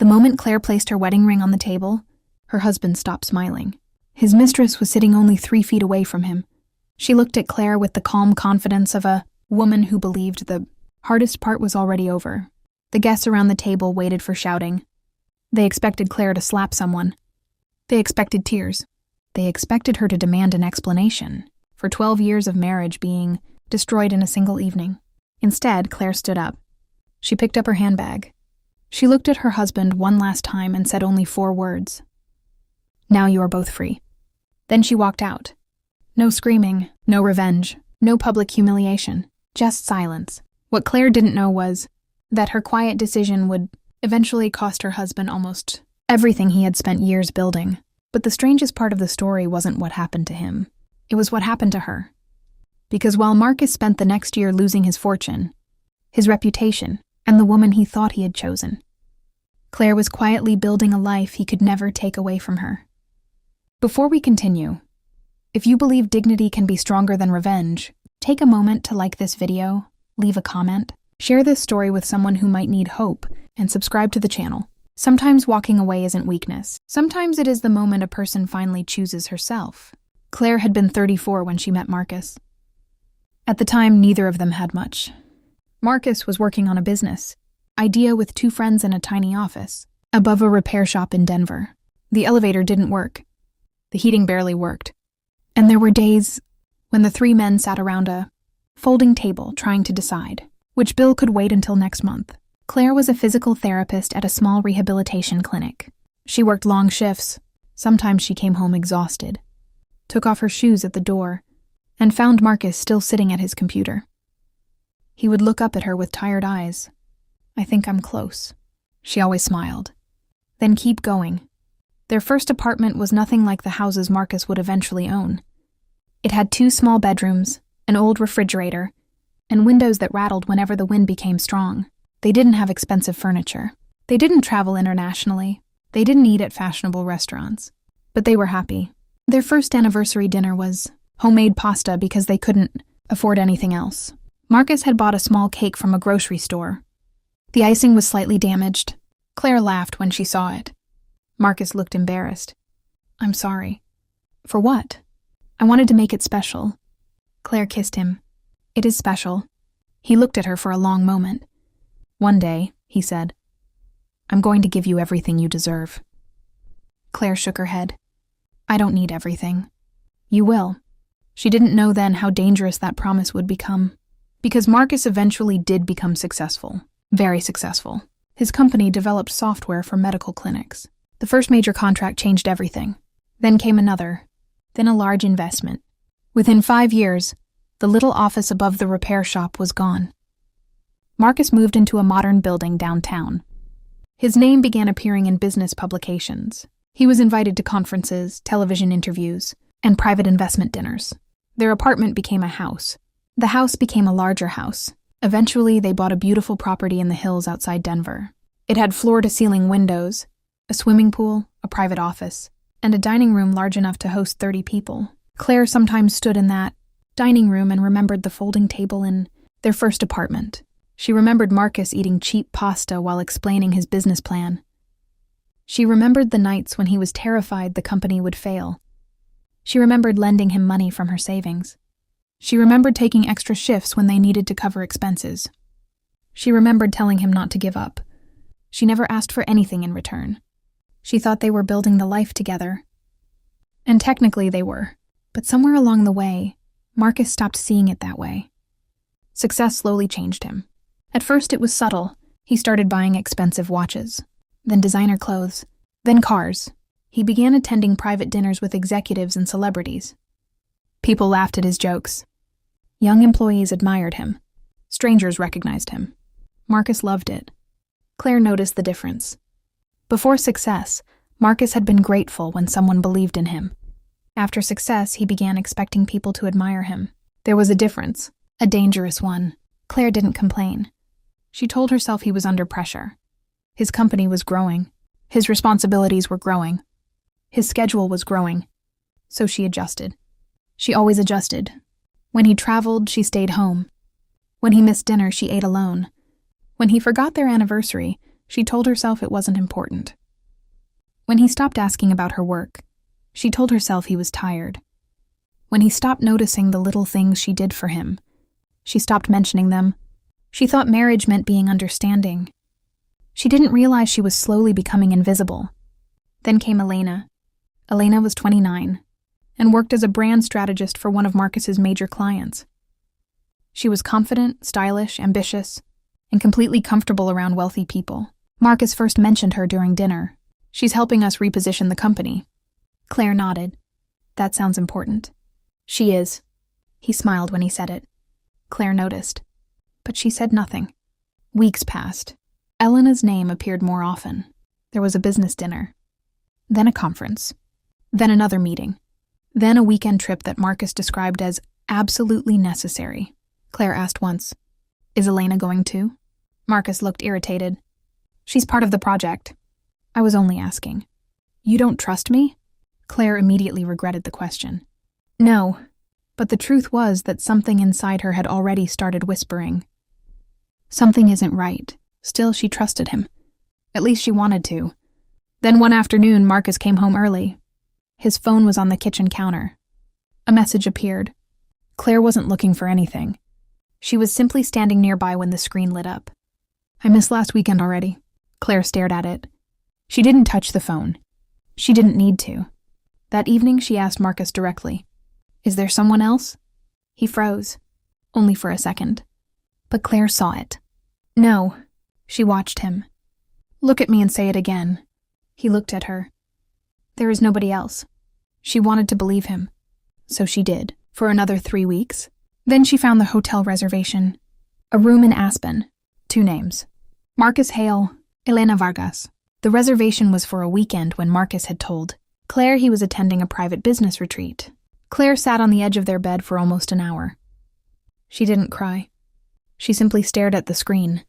The moment Claire placed her wedding ring on the table, her husband stopped smiling. His mistress was sitting only 3 feet away from him. She looked at Claire with the calm confidence of a woman who believed the hardest part was already over. The guests around the table waited for shouting. They expected Claire to slap someone. They expected tears. They expected her to demand an explanation for 12 years of marriage being destroyed in a single evening. Instead, Claire stood up. She picked up her handbag. She looked at her husband one last time and said only 4 words. "Now you are both free." Then she walked out. No screaming, no revenge, no public humiliation, just silence. What Claire didn't know was that her quiet decision would eventually cost her husband almost everything he had spent years building. But the strangest part of the story wasn't what happened to him. It was what happened to her. Because while Marcus spent the next year losing his fortune, his reputation, and the woman he thought he had chosen, Claire was quietly building a life he could never take away from her. Before we continue, if you believe dignity can be stronger than revenge, take a moment to like this video, leave a comment, share this story with someone who might need hope, and subscribe to the channel. Sometimes walking away isn't weakness. Sometimes it is the moment a person finally chooses herself. Claire had been 34 when she met Marcus. At the time, neither of them had much. Marcus was working on a business idea with 2 friends in a tiny office above a repair shop in Denver. The elevator didn't work. The heating barely worked. And there were days when the 3 men sat around a folding table trying to decide which bill could wait until next month. Claire was a physical therapist at a small rehabilitation clinic. She worked long shifts. Sometimes she came home exhausted, took off her shoes at the door, and found Marcus still sitting at his computer. He would look up at her with tired eyes. "I think I'm close." She always smiled. Then keep going. Their first apartment was nothing like the houses Marcus would eventually own. It had 2 small bedrooms, an old refrigerator, and windows that rattled whenever the wind became strong. They didn't have expensive furniture. They didn't travel internationally. They didn't eat at fashionable restaurants. But they were happy. Their first anniversary dinner was homemade pasta because they couldn't afford anything else. Marcus had bought a small cake from a grocery store. The icing was slightly damaged. Claire laughed when she saw it. Marcus looked embarrassed. "I'm sorry." "For what?" "I wanted to make it special." Claire kissed him. "It is special." He looked at her for a long moment. "One day," he said, "I'm going to give you everything you deserve." Claire shook her head. "I don't need everything." "You will." She didn't know then how dangerous that promise would become. Because Marcus eventually did become successful. Very successful. His company developed software for medical clinics. The first major contract changed everything. Then came another. Then a large investment. Within 5 years, the little office above the repair shop was gone. Marcus moved into a modern building downtown. His name began appearing in business publications. He was invited to conferences, television interviews, and private investment dinners. Their apartment became a house. The house became a larger house. Eventually, they bought a beautiful property in the hills outside Denver. It had floor-to-ceiling windows, a swimming pool, a private office, and a dining room large enough to host 30 people. Claire sometimes stood in that dining room and remembered the folding table in their first apartment. She remembered Marcus eating cheap pasta while explaining his business plan. She remembered the nights when he was terrified the company would fail. She remembered lending him money from her savings. She remembered taking extra shifts when they needed to cover expenses. She remembered telling him not to give up. She never asked for anything in return. She thought they were building the life together. And technically they were. But somewhere along the way, Marcus stopped seeing it that way. Success slowly changed him. At first it was subtle. He started buying expensive watches, then designer clothes, then cars. He began attending private dinners with executives and celebrities. People laughed at his jokes. Young employees admired him. Strangers recognized him. Marcus loved it. Claire noticed the difference. Before success, Marcus had been grateful when someone believed in him. After success, he began expecting people to admire him. There was a difference, a dangerous one. Claire didn't complain. She told herself he was under pressure. His company was growing. His responsibilities were growing. His schedule was growing. So she adjusted. She always adjusted. When he traveled, she stayed home. When he missed dinner, she ate alone. When he forgot their anniversary, She told herself it wasn't important. When he stopped asking about her work, she told herself he was tired. When he stopped noticing the little things she did for him, she stopped mentioning them. She thought marriage meant being understanding. She didn't realize she was slowly becoming invisible. Then came Elena. Elena was 29 and worked as a brand strategist for one of Marcus's major clients. She was confident, stylish, ambitious, and completely comfortable around wealthy people. Marcus first mentioned her during dinner. She's helping us reposition the company. Claire nodded. That sounds important. She is. He smiled when he said it. Claire noticed, but she said nothing. Weeks passed. Elena's name appeared more often. There was a business dinner, then a conference, then another meeting, then a weekend trip that Marcus described as absolutely necessary. Claire asked once, "Is Elena going too?" Marcus looked irritated. "She's part of the project. I was only asking." "You don't trust me?" Claire immediately regretted the question. No, but the truth was that something inside her had already started whispering. Something isn't right. Still, she trusted him. At least she wanted to. Then one afternoon, Marcus came home early. His phone was on the kitchen counter. A message appeared. Claire wasn't looking for anything. She was simply standing nearby when the screen lit up. "I missed last weekend already." Claire stared at it. She didn't touch the phone. She didn't need to. That evening, she asked Marcus directly, "Is there someone else?" He froze, only for a second. But Claire saw it. "No." She watched him. "Look at me and say it again." He looked at her. "There is nobody else." She wanted to believe him. So she did, for another 3 weeks. Then she found the hotel reservation. A room in Aspen. 2 names. Marcus Hale, Elena Vargas. The reservation was for a weekend when Marcus had told Claire he was attending a private business retreat. Claire sat on the edge of their bed for almost an hour. She didn't cry. She simply stared at the screen.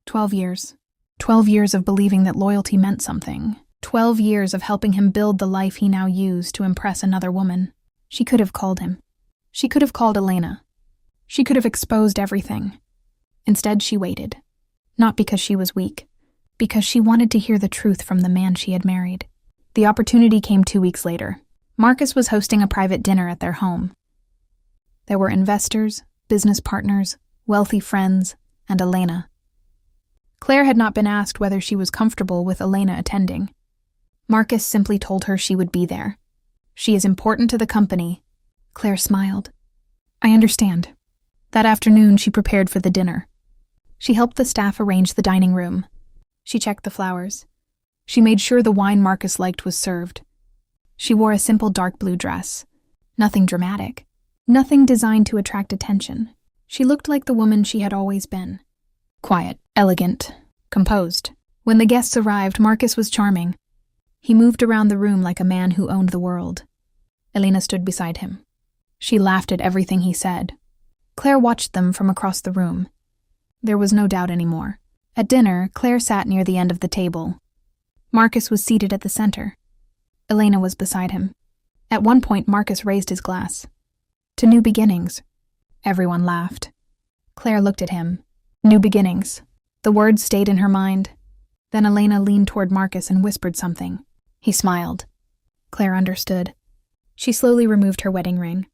12 years. 12 years of believing that loyalty meant something. 12 years of helping him build the life he now used to impress another woman. She could have called him. She could have called Elena. She could have exposed everything. Instead, she waited. Not because she was weak, because she wanted to hear the truth from the man she had married. The opportunity came 2 weeks later. Marcus was hosting a private dinner at their home. There were investors, business partners, wealthy friends, and Elena. Claire had not been asked whether she was comfortable with Elena attending. Marcus simply told her she would be there. "She is important to the company." Claire smiled. "I understand." That afternoon, she prepared for the dinner. She helped the staff arrange the dining room. She checked the flowers. She made sure the wine Marcus liked was served. She wore a simple dark blue dress. Nothing dramatic. Nothing designed to attract attention. She looked like the woman she had always been. Quiet, elegant, composed. When the guests arrived, Marcus was charming. He moved around the room like a man who owned the world. Elena stood beside him. She laughed at everything he said. Claire watched them from across the room. There was no doubt anymore. At dinner, Claire sat near the end of the table. Marcus was seated at the center. Elena was beside him. At one point, Marcus raised his glass. "To new beginnings." Everyone laughed. Claire looked at him. New beginnings. The words stayed in her mind. Then Elena leaned toward Marcus and whispered something. He smiled. Claire understood. She slowly removed her wedding ring.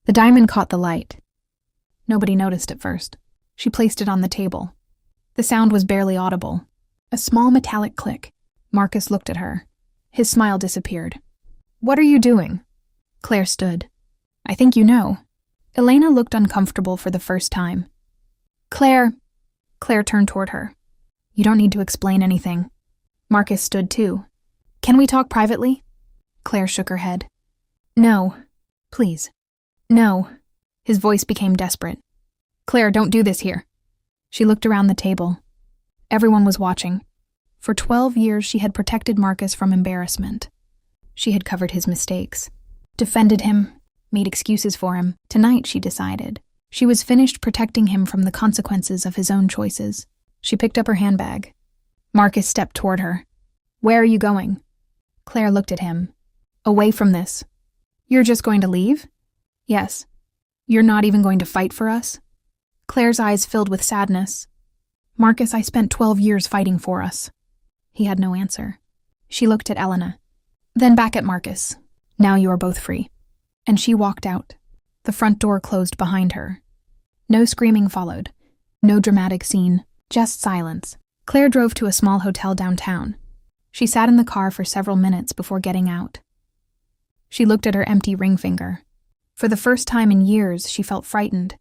The diamond caught the light. Nobody noticed at first. She placed it on the table. The sound was barely audible. A small metallic click. Marcus looked at her. His smile disappeared. "What are you doing?" Claire stood. "I think you know." Elena looked uncomfortable for the first time. Claire turned toward her. "You don't need to explain anything." Marcus stood too. "Can we talk privately?" Claire shook her head. "No, please. No." His voice became desperate. "Claire, don't do this here." She looked around the table. Everyone was watching. For 12 years, she had protected Marcus from embarrassment. She had covered his mistakes, defended him, made excuses for him. Tonight, she decided, she was finished protecting him from the consequences of his own choices. She picked up her handbag. Marcus stepped toward her. "Where are you going?" Claire looked at him. "Away from this." "You're just going to leave?" "Yes." "You're not even going to fight for us?" Claire's eyes filled with sadness. Marcus, I spent 12 years fighting for us. He had no answer. She looked at Elena, then back at Marcus. Now you are both free. And she walked out. The front door closed behind her. No screaming followed. No dramatic scene, just silence. Claire drove to a small hotel downtown. She sat in the car for several minutes before getting out. She looked at her empty ring finger. For the first time in years, she felt frightened.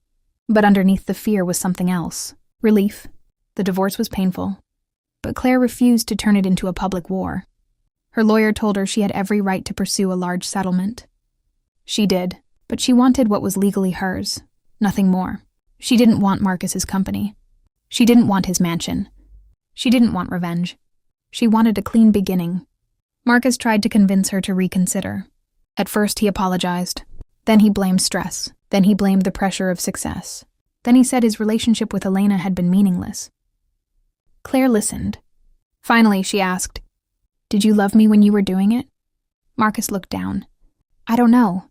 But underneath the fear was something else. Relief. The divorce was painful. But Claire refused to turn it into a public war. Her lawyer told her she had every right to pursue a large settlement. She did, but she wanted what was legally hers, nothing more. She didn't want Marcus's company. She didn't want his mansion. She didn't want revenge. She wanted a clean beginning. Marcus tried to convince her to reconsider. At first he apologized. Then he blamed stress. Then he blamed the pressure of success. Then he said his relationship with Elena had been meaningless. Claire listened. Finally, she asked, "Did you love me when you were doing it?" Marcus looked down. "I don't know."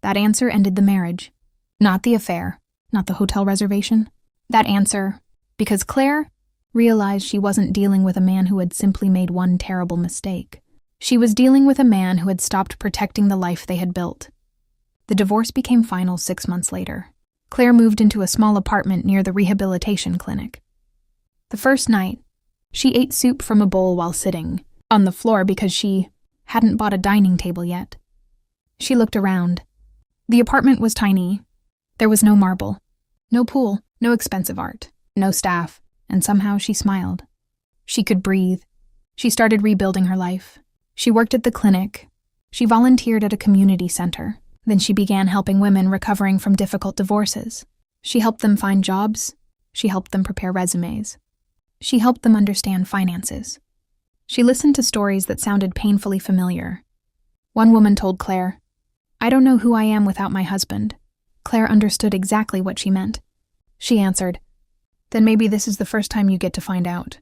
That answer ended the marriage. Not the affair, not the hotel reservation. That answer, because Claire realized she wasn't dealing with a man who had simply made one terrible mistake. She was dealing with a man who had stopped protecting the life they had built. The divorce became final 6 months later. Claire moved into a small apartment near the rehabilitation clinic. The first night, she ate soup from a bowl while sitting on the floor because she hadn't bought a dining table yet. She looked around. The apartment was tiny. There was no marble, no pool, no expensive art, no staff, and somehow she smiled. She could breathe. She started rebuilding her life. She worked at the clinic. She volunteered at a community center. Then she began helping women recovering from difficult divorces. She helped them find jobs. She helped them prepare resumes. She helped them understand finances. She listened to stories that sounded painfully familiar. One woman told Claire, "I don't know who I am without my husband." Claire understood exactly what she meant. She answered, "Then maybe this is the first time you get to find out."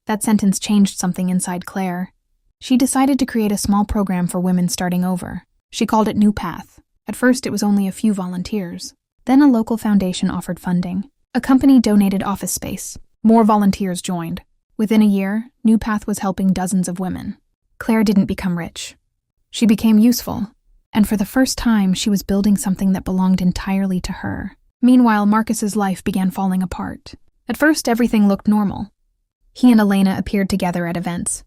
That sentence changed something inside Claire. She decided to create a small program for women starting over. She called it New Path. At first, it was only a few volunteers. Then a local foundation offered funding. A company donated office space. More volunteers joined. Within a year, New Path was helping dozens of women. Claire didn't become rich. She became useful, and for the first time, she was building something that belonged entirely to her. Meanwhile, Marcus's life began falling apart. At first, everything looked normal. He and Elena appeared together at events.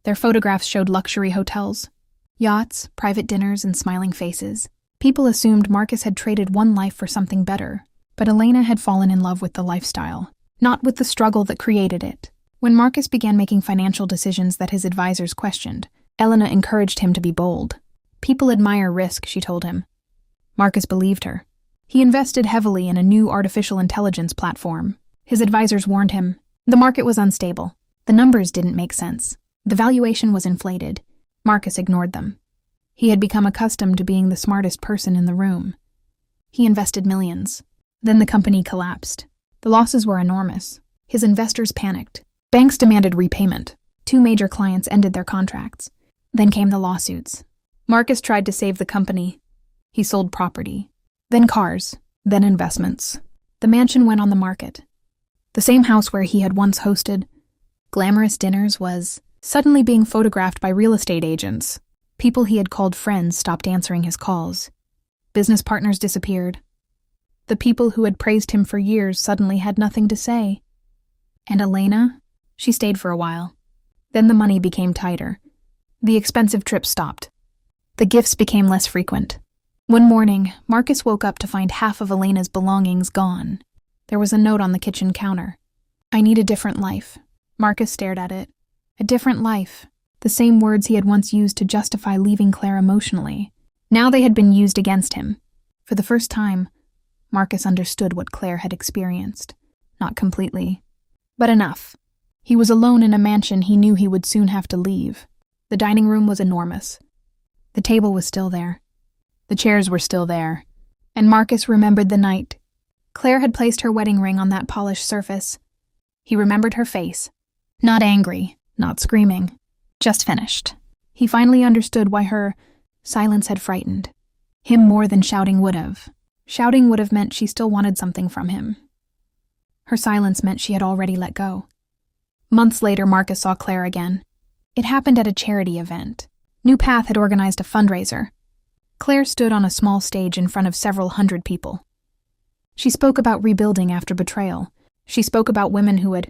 Their photographs showed luxury hotels, yachts, private dinners, and smiling faces. People assumed Marcus had traded one life for something better, but Elena had fallen in love with the lifestyle, not with the struggle that created it. When Marcus began making financial decisions that his advisors questioned, Elena encouraged him to be bold. "People admire risk," she told him. Marcus believed her. He invested heavily in a new artificial intelligence platform. His advisors warned him. The market was unstable. The numbers didn't make sense. The valuation was inflated. Marcus ignored them. He had become accustomed to being the smartest person in the room. He invested millions. Then the company collapsed. The losses were enormous. His investors panicked. Banks demanded repayment. 2 major clients ended their contracts. Then came the lawsuits. Marcus tried to save the company. He sold property, then cars, then investments. The mansion went on the market. The same house where he had once hosted glamorous dinners was suddenly being photographed by real estate agents. People he had called friends stopped answering his calls. Business partners disappeared. The people who had praised him for years suddenly had nothing to say. And Elena? She stayed for a while. Then the money became tighter. The expensive trips stopped. The gifts became less frequent. One morning, Marcus woke up to find half of Elena's belongings gone. There was a note on the kitchen counter. "I need a different life." Marcus stared at it. A different life. The same words he had once used to justify leaving Claire emotionally. Now they had been used against him. For the first time, Marcus understood what Claire had experienced. Not completely, but enough. He was alone in a mansion he knew he would soon have to leave. The dining room was enormous. The table was still there. The chairs were still there. And Marcus remembered the night. Claire had placed her wedding ring on that polished surface. He remembered her face. Not angry, not screaming, just finished. He finally understood why her silence had frightened him more than shouting would have. Shouting would have meant she still wanted something from him. Her silence meant she had already let go. Months later, Marcus saw Claire again. It happened at a charity event. New Path had organized a fundraiser. Claire stood on a small stage in front of several hundred people. She spoke about rebuilding after betrayal. She spoke about women who had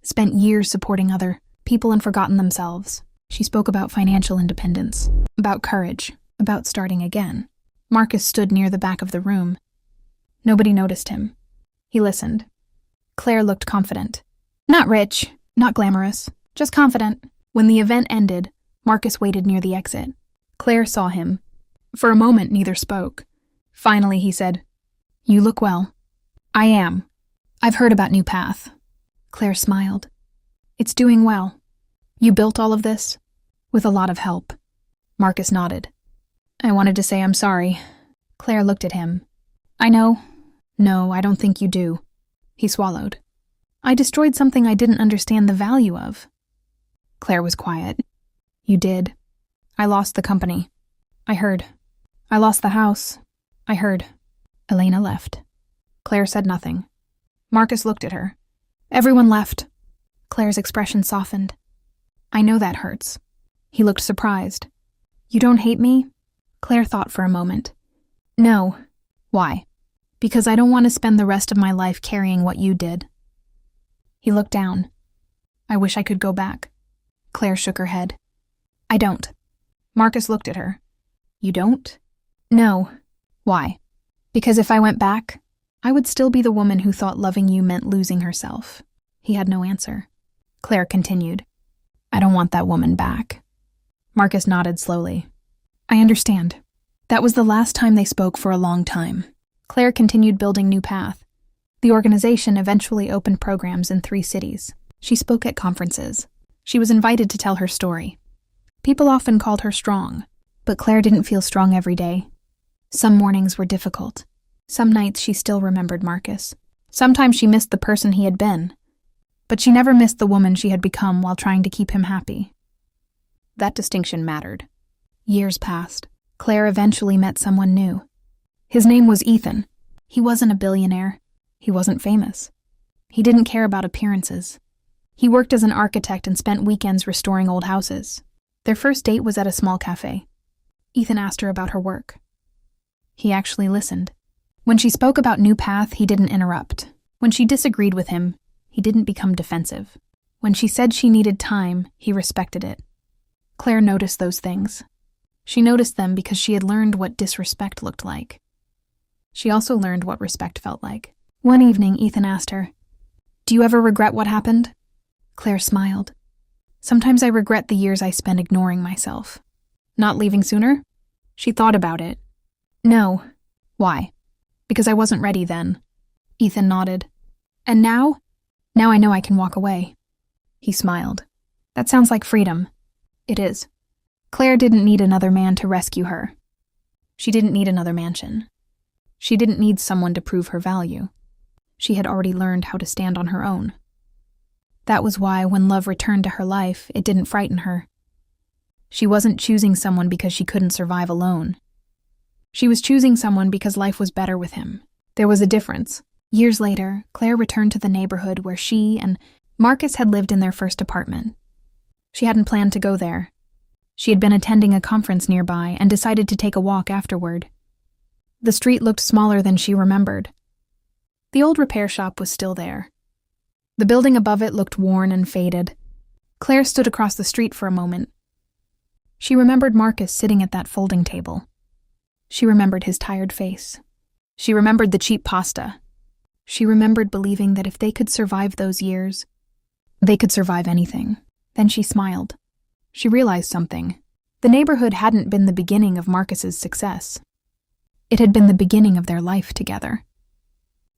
spent years supporting other people and forgotten themselves. She spoke about financial independence, about courage, about starting again. Marcus stood near the back of the room. Nobody noticed him. He listened. Claire looked confident. Not rich, not glamorous, just confident. When the event ended, Marcus waited near the exit. Claire saw him. For a moment, neither spoke. Finally, he said, "You look well." "I am. I've heard about New Path." Claire smiled. "It's doing well. You built all of this?" "With a lot of help." Marcus nodded. "I wanted to say I'm sorry." Claire looked at him. "I know." "No, I don't think you do." He swallowed. "I destroyed something I didn't understand the value of." Claire was quiet. "You did. I lost the company. I heard. I lost the house. I heard." Elena left. Claire said nothing. Marcus looked at her. "Everyone left." Claire's expression softened. "I know that hurts." He looked surprised. "You don't hate me?" Claire thought for a moment. "No." "Why?" "Because I don't want to spend the rest of my life carrying what you did." He looked down. "I wish I could go back." Claire shook her head. "I don't." Marcus looked at her. "You don't?" "No." "Why?" "Because if I went back, I would still be the woman who thought loving you meant losing herself." He had no answer. Claire continued. "I don't want that woman back." Marcus nodded slowly. "I understand." That was the last time they spoke for a long time. Claire continued building New Path. The organization eventually opened programs in 3 cities. She spoke at conferences. She was invited to tell her story. People often called her strong, but Claire didn't feel strong every day. Some mornings were difficult. Some nights she still remembered Marcus. Sometimes she missed the person he had been, but she never missed the woman she had become while trying to keep him happy. That distinction mattered. Years passed. Claire eventually met someone new. His name was Ethan. He wasn't a billionaire. He wasn't famous. He didn't care about appearances. He worked as an architect and spent weekends restoring old houses. Their first date was at a small cafe. Ethan asked her about her work. He actually listened. When she spoke about New Path, he didn't interrupt. When she disagreed with him, he didn't become defensive. When she said she needed time, he respected it. Claire noticed those things. She noticed them because she had learned what disrespect looked like. She also learned what respect felt like. One evening, Ethan asked her, "Do you ever regret what happened?" Claire smiled. "Sometimes I regret the years I spent ignoring myself." "Not leaving sooner?" She thought about it. "No." "Why?" "Because I wasn't ready then." Ethan nodded. "And now?" "Now I know I can walk away." He smiled. "That sounds like freedom." "It is." Claire didn't need another man to rescue her. She didn't need another mansion. She didn't need someone to prove her value. She had already learned how to stand on her own. That was why, when love returned to her life, it didn't frighten her. She wasn't choosing someone because she couldn't survive alone. She was choosing someone because life was better with him. There was a difference. Years later, Claire returned to the neighborhood where she and Marcus had lived in their first apartment. She hadn't planned to go there. She had been attending a conference nearby and decided to take a walk afterward. The street looked smaller than she remembered. The old repair shop was still there. The building above it looked worn and faded. Claire stood across the street for a moment. She remembered Marcus sitting at that folding table. She remembered his tired face. She remembered the cheap pasta. She remembered believing that if they could survive those years, they could survive anything. Then she smiled. She realized something. The neighborhood hadn't been the beginning of Marcus's success. It had been the beginning of their life together.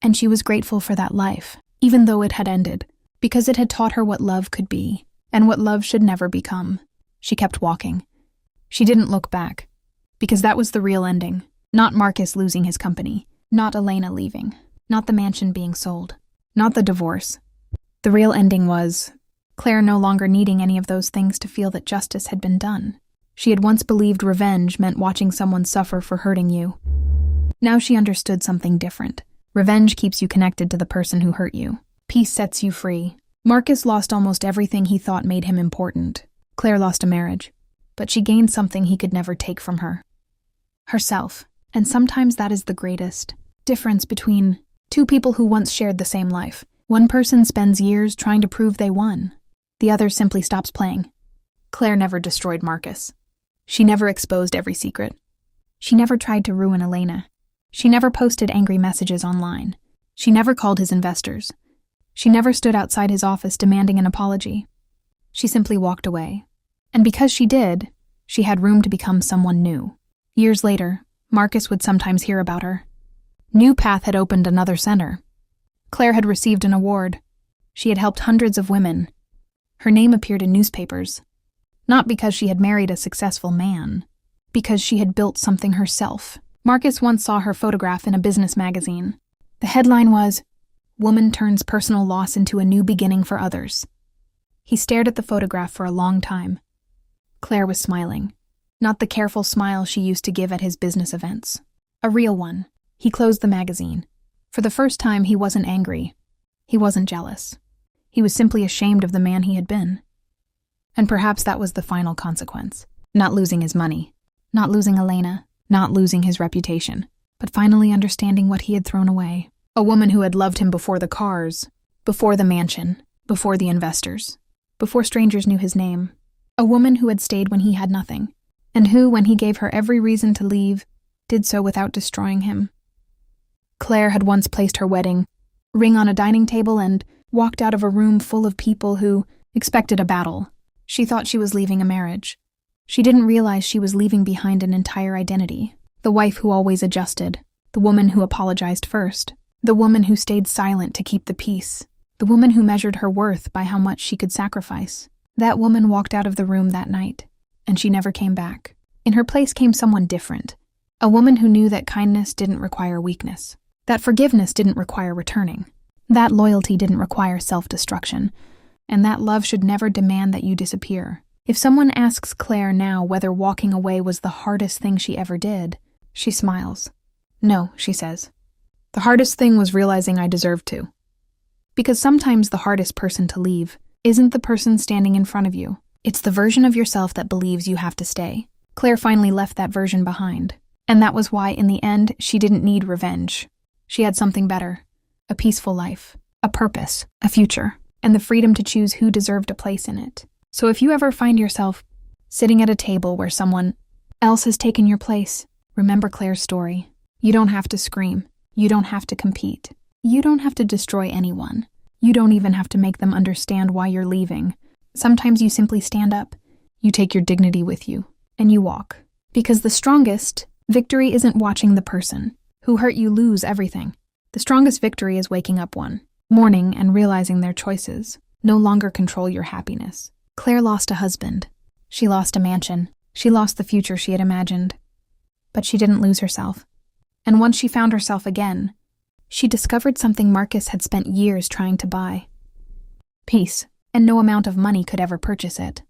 And she was grateful for that life, even though it had ended, because it had taught her what love could be, and what love should never become. She kept walking. She didn't look back, because that was the real ending. Not Marcus losing his company, not Elena leaving, not the mansion being sold, not the divorce. The real ending was Claire no longer needing any of those things to feel that justice had been done. She had once believed revenge meant watching someone suffer for hurting you. Now she understood something different. Revenge keeps you connected to the person who hurt you. Peace sets you free. Marcus lost almost everything he thought made him important. Claire lost a marriage, but she gained something he could never take from her. Herself. And sometimes that is the greatest difference between two people who once shared the same life. One person spends years trying to prove they won. The other simply stops playing. Claire never destroyed Marcus. She never exposed every secret. She never tried to ruin Elena. She never posted angry messages online. She never called his investors. She never stood outside his office demanding an apology. She simply walked away. And because she did, she had room to become someone new. Years later, Marcus would sometimes hear about her. New Path had opened another center. Claire had received an award. She had helped hundreds of women. Her name appeared in newspapers. Not because she had married a successful man, because she had built something herself. Marcus once saw her photograph in a business magazine. The headline was, "Woman turns personal loss into a new beginning for others." He stared at the photograph for a long time. Claire was smiling. Not the careful smile she used to give at his business events. A real one. He closed the magazine. For the first time, he wasn't angry. He wasn't jealous. He was simply ashamed of the man he had been. And perhaps that was the final consequence. Not losing his money. Not losing Elena. Not losing his reputation. But finally understanding what he had thrown away. A woman who had loved him before the cars, before the mansion, before the investors, before strangers knew his name. A woman who had stayed when he had nothing, and who, when he gave her every reason to leave, did so without destroying him. Claire had once placed her wedding ring on a dining table and walked out of a room full of people who expected a battle. She thought she was leaving a marriage. She didn't realize she was leaving behind an entire identity. The wife who always adjusted, the woman who apologized first, the woman who stayed silent to keep the peace, the woman who measured her worth by how much she could sacrifice. That woman walked out of the room that night, and she never came back. In her place came someone different, a woman who knew that kindness didn't require weakness, that forgiveness didn't require returning, that loyalty didn't require self-destruction, and that love should never demand that you disappear. If someone asks Claire now whether walking away was the hardest thing she ever did, she smiles. "No," she says. "The hardest thing was realizing I deserved to." Because sometimes the hardest person to leave isn't the person standing in front of you. It's the version of yourself that believes you have to stay. Claire finally left that version behind. And that was why, in the end, she didn't need revenge. She had something better. A peaceful life. A purpose. A future. And the freedom to choose who deserved a place in it. So if you ever find yourself sitting at a table where someone else has taken your place, remember Claire's story. You don't have to scream. You don't have to compete. You don't have to destroy anyone. You don't even have to make them understand why you're leaving. Sometimes you simply stand up. You take your dignity with you, and you walk. Because the strongest victory isn't watching the person who hurt you lose everything. The strongest victory is waking up one morning and realizing their choices no longer control your happiness. Claire lost a husband. She lost a mansion. She lost the future she had imagined. But she didn't lose herself. And once she found herself again, she discovered something Marcus had spent years trying to buy. Peace, and no amount of money could ever purchase it.